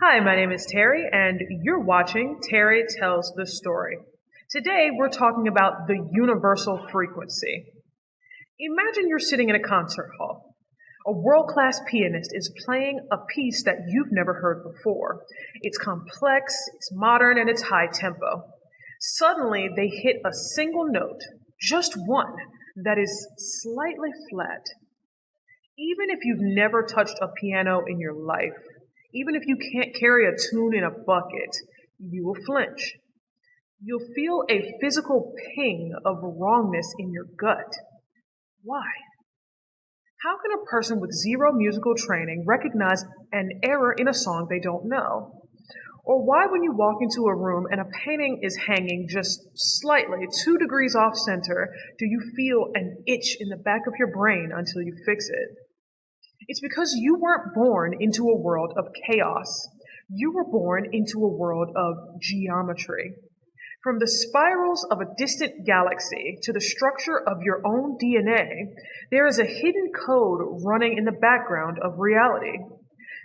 Hi, my name is Terry, and you're watching Terry Tells the Story. Today, we're talking about the universal frequency. Imagine you're sitting in a concert hall. A world-class pianist is playing a piece that you've never heard before. It's complex, it's modern, and it's high tempo. Suddenly, they hit a single note, just one, that is slightly flat. Even if you've never touched a piano in your life, even if you can't carry a tune in a bucket, you will flinch. You'll feel a physical ping of wrongness in your gut. Why? How can a person with zero musical training recognize an error in a song they don't know? Or why, when you walk into a room and a painting is hanging just slightly 2 degrees off center, do you feel an itch in the back of your brain until you fix it? It's because you weren't born into a world of chaos. You were born into a world of geometry. From the spirals of a distant galaxy to the structure of your own DNA, there is a hidden code running in the background of reality.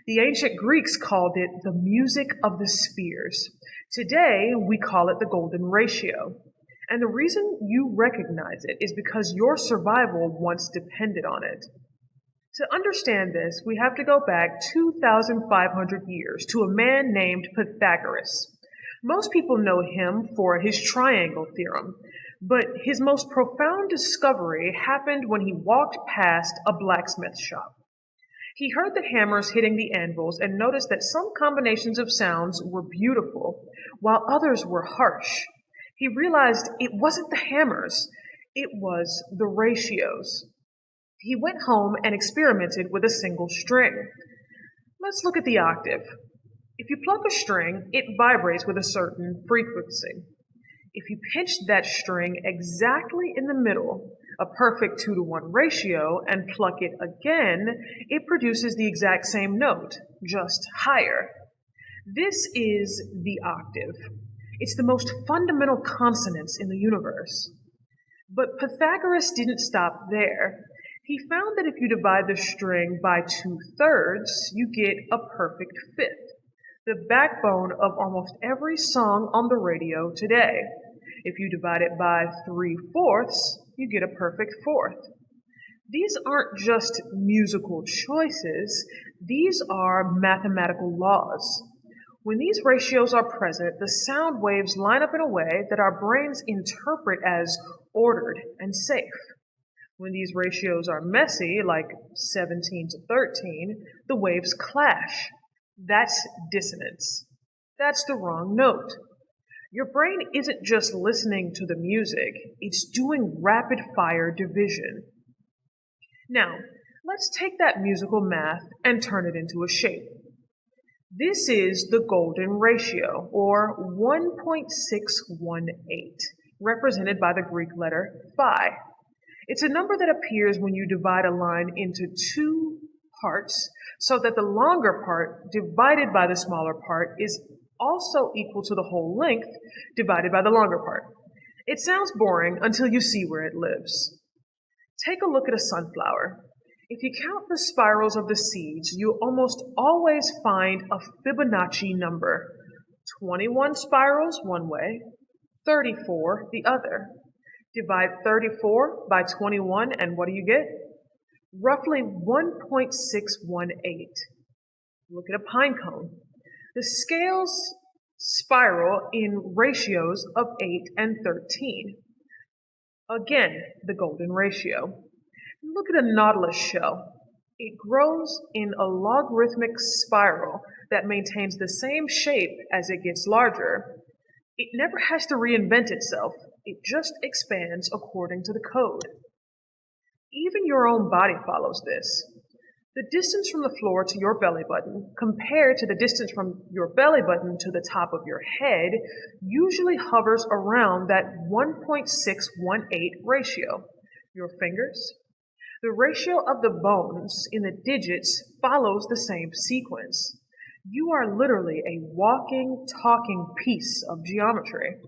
The ancient Greeks called it the music of the spheres. Today, we call it the golden ratio. And the reason you recognize it is because your survival once depended on it. To understand this, we have to go back 2,500 years to a man named Pythagoras. Most people know him for his triangle theorem, but his most profound discovery happened when he walked past a blacksmith shop. He heard the hammers hitting the anvils and noticed that some combinations of sounds were beautiful, while others were harsh. He realized it wasn't the hammers, it was the ratios. He went home and experimented with a single string. Let's look at the octave. If you pluck a string, it vibrates with a certain frequency. If you pinch that string exactly in the middle, a perfect 2-to-1 ratio, and pluck it again, it produces the exact same note, just higher. This is the octave. It's the most fundamental consonance in the universe. But Pythagoras didn't stop there. He found that if you divide the string by 2/3, you get a perfect fifth, the backbone of almost every song on the radio today. If you divide it by 3/4, you get a perfect fourth. These aren't just musical choices, these are mathematical laws. When these ratios are present, the sound waves line up in a way that our brains interpret as ordered and safe. When these ratios are messy, like 17-13, the waves clash. That's dissonance. That's the wrong note. Your brain isn't just listening to the music, it's doing rapid-fire division. Now, let's take that musical math and turn it into a shape. This is the golden ratio, or 1.618, represented by the Greek letter phi. It's a number that appears when you divide a line into 2 parts, so that the longer part divided by the smaller part is also equal to the whole length divided by the longer part. It sounds boring until you see where it lives. Take a look at a sunflower. If you count the spirals of the seeds, you'll almost always find a Fibonacci number. 21 spirals one way, 34 the other. Divide 34 by 21, and what do you get? Roughly 1.618. Look at a pine cone. The scales spiral in ratios of 8 and 13. Again, the golden ratio. Look at a nautilus shell. It grows in a logarithmic spiral that maintains the same shape as it gets larger. It never has to reinvent itself. It just expands according to the code. Even your own body follows this. The distance from the floor to your belly button compared to the distance from your belly button to the top of your head usually hovers around that 1.618 ratio. Your fingers? The ratio of the bones in the digits follows the same sequence. You are literally a walking, talking piece of geometry.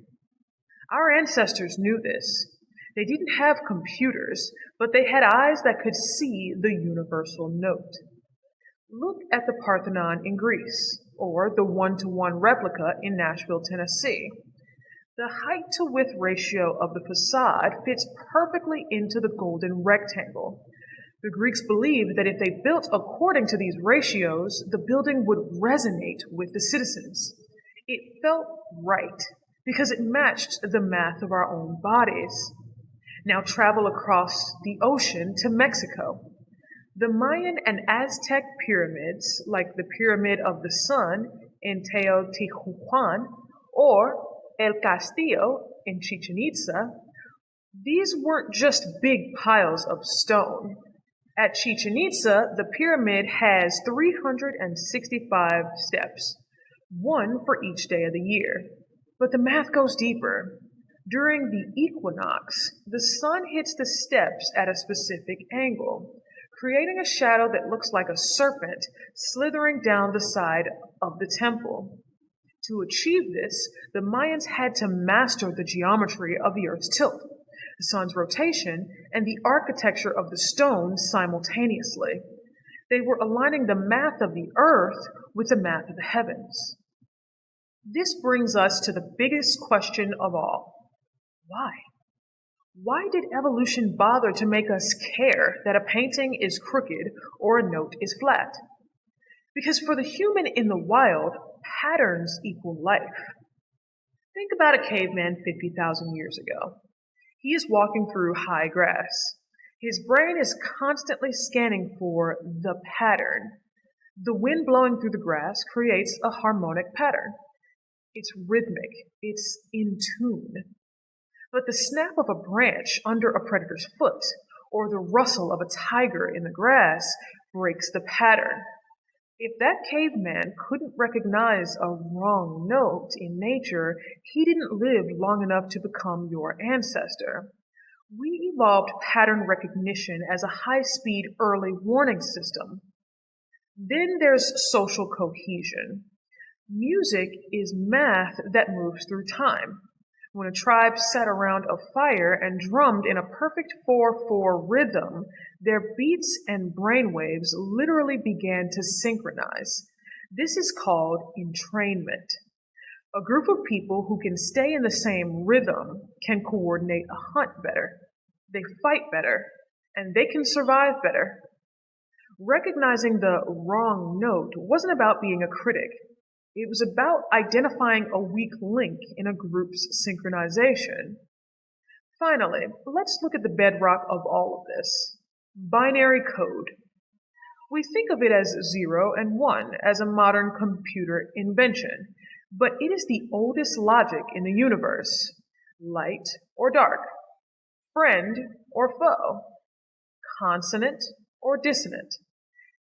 Our ancestors knew this. They didn't have computers, but they had eyes that could see the universal note. Look at the Parthenon in Greece, or the one-to-one replica in Nashville, Tennessee. The height-to-width ratio of the facade fits perfectly into the golden rectangle. The Greeks believed that if they built according to these ratios, the building would resonate with the citizens. It felt right because it matched the math of our own bodies. Now travel across the ocean to Mexico. The Mayan and Aztec pyramids, like the Pyramid of the Sun in Teotihuacan or El Castillo in Chichen Itza, these weren't just big piles of stone. At Chichen Itza, the pyramid has 365 steps, one for each day of the year. But the math goes deeper. During the equinox, the sun hits the steps at a specific angle, creating a shadow that looks like a serpent slithering down the side of the temple. To achieve this, the Mayans had to master the geometry of the Earth's tilt, the sun's rotation, and the architecture of the stone simultaneously. They were aligning the math of the Earth with the math of the heavens. This brings us to the biggest question of all. Why? Why did evolution bother to make us care that a painting is crooked or a note is flat? Because for the human in the wild, patterns equal life. Think about a caveman 50,000 years ago. He is walking through high grass. His brain is constantly scanning for the pattern. The wind blowing through the grass creates a harmonic pattern. It's rhythmic. It's in tune. But the snap of a branch under a predator's foot or the rustle of a tiger in the grass breaks the pattern. If that caveman couldn't recognize a wrong note in nature, he didn't live long enough to become your ancestor. We evolved pattern recognition as a high-speed early warning system. Then there's social cohesion. Music is math that moves through time. When a tribe sat around a fire and drummed in a perfect 4/4 rhythm, their beats and brainwaves literally began to synchronize. This is called entrainment. A group of people who can stay in the same rhythm can coordinate a hunt better. They fight better, and they can survive better. Recognizing the wrong note wasn't about being a critic. It was about identifying a weak link in a group's synchronization. Finally, let's look at the bedrock of all of this: binary code. We think of it as 0 and 1 as a modern computer invention, but it is the oldest logic in the universe: light or dark, friend or foe, consonant or dissonant.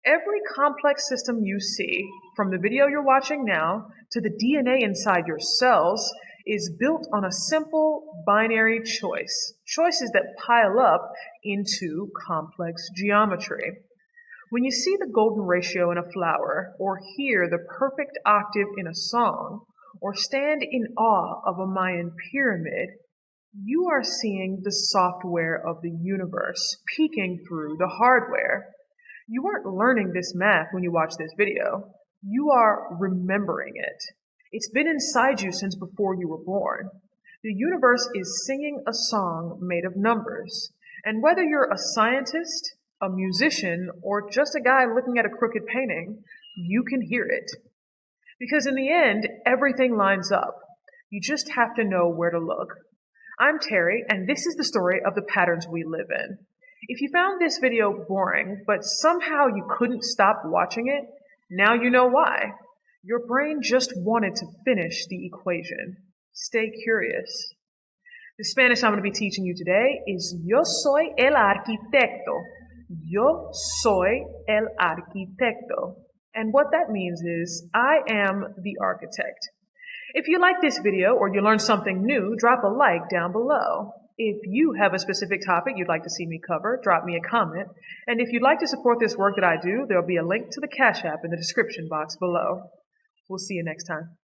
Every complex system you see, from the video you're watching now to the DNA inside your cells, is built on a simple binary choice, choices that pile up into complex geometry. When you see the golden ratio in a flower, or hear the perfect octave in a song, or stand in awe of a Mayan pyramid, you are seeing the software of the universe peeking through the hardware. You aren't learning this math when you watch this video. You are remembering it. It's been inside you since before you were born. The universe is singing a song made of numbers. And whether you're a scientist, a musician, or just a guy looking at a crooked painting, you can hear it. Because in the end, everything lines up. You just have to know where to look. I'm Terry, and this is the story of the patterns we live in. If you found this video boring, but somehow you couldn't stop watching it, now you know why. Your brain just wanted to finish the equation. Stay curious. The Spanish I'm going to be teaching you today is Yo soy el arquitecto. Yo soy el arquitecto. And what that means is, I am the architect. If you like this video or you learned something new, drop a like down below. If you have a specific topic you'd like to see me cover, drop me a comment. And if you'd like to support this work that I do, there'll be a link to the Cashapp in the description box below. We'll see you next time.